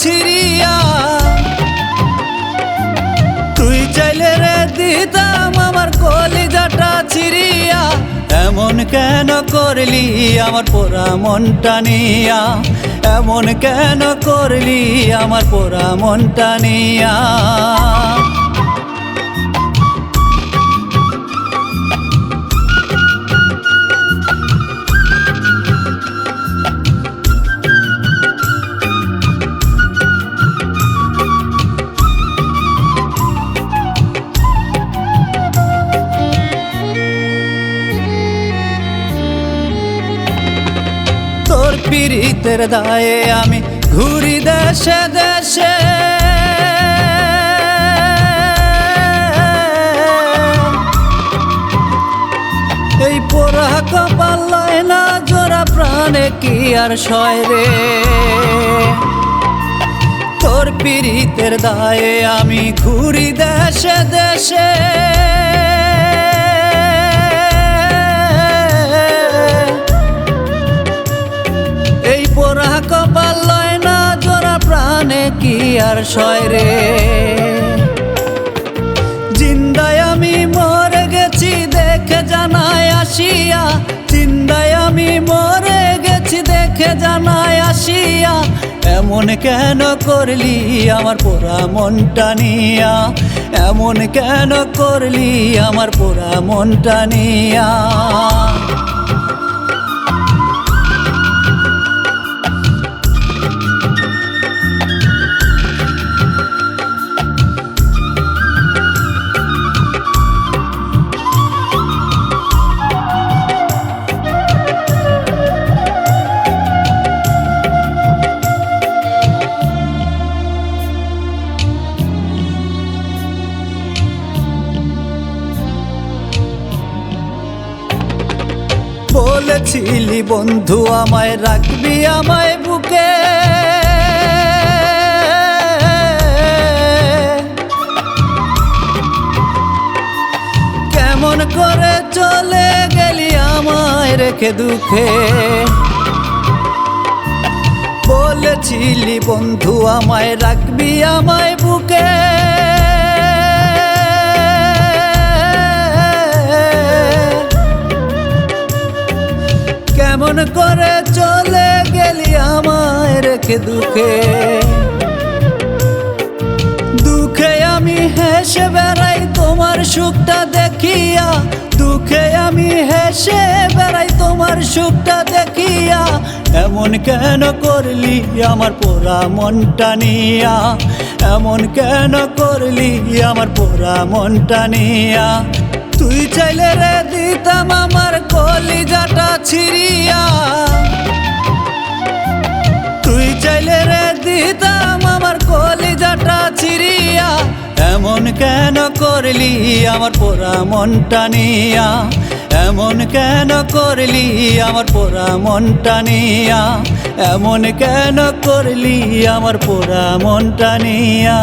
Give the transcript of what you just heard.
ছিড়িয়া, তুই চাইলে রে দিতাম আমার কলিজাটা ছিড়িয়া। এমন কেন করলি আমার পোড়া মনটা নিয়া, এমন কেন করলি আমার পোড়া মনটা নিয়া। তোর পীড়িতের দায়ে আমি ঘুরি দেশে দেশে, এই পোড়া কপাল লয় না জোড়া প্রাণে কি আর সয় রে। তোর পীড়িতের দায়ে আমি ঘুরি দেশে দেশে, কপাল লয় না জোড়া প্রাণে কি আর সয় রে। জিন্দায় আমি মরে গেছি দেখে জানায় আসিয়া, জিন্দায় আমি মরে গেছি দেখে জানায় আসিয়া। এমন কেন করলি আমার পোড়া মনটা নিয়া, এমন কেন করলি আমার পোড়া মনটা নিয়া। বলেছিলি বন্ধু আমায় রাখবি আমায় বুকে, কেমন করে চলে গেলি আমায় রেখে দুঃখে। বলেছিলি বন্ধু আমায় রাখবি আমায় বুকে, কেমন করে চলে গেলি আমায় রেখে দুঃখে। দুঃখে আমি হেসে বেড়াই তোমার সুখটা দেখিয়া, দুঃখে আমি হেসে বেড়াই তোমার সুখটা দেখিয়া। এমন কেন করলি আমার পোড়া মনটা নিয়া, এমন কেন করলি আমার পোড়া মনটা নিয়া। তুই চাইলে রে দিতাম আমার কলিজাটা ছিড়িয়া, তুই চাইলে রে দিতাম আমার কলিজাটা ছিড়িয়া। এমন কেন করলি আমার পোড়া মনটা নিয়া, এমন কেন করলি আমার পোড়া মনটা নিয়া, এমন কেন করলি আমার পোড়া মনটা নিয়া।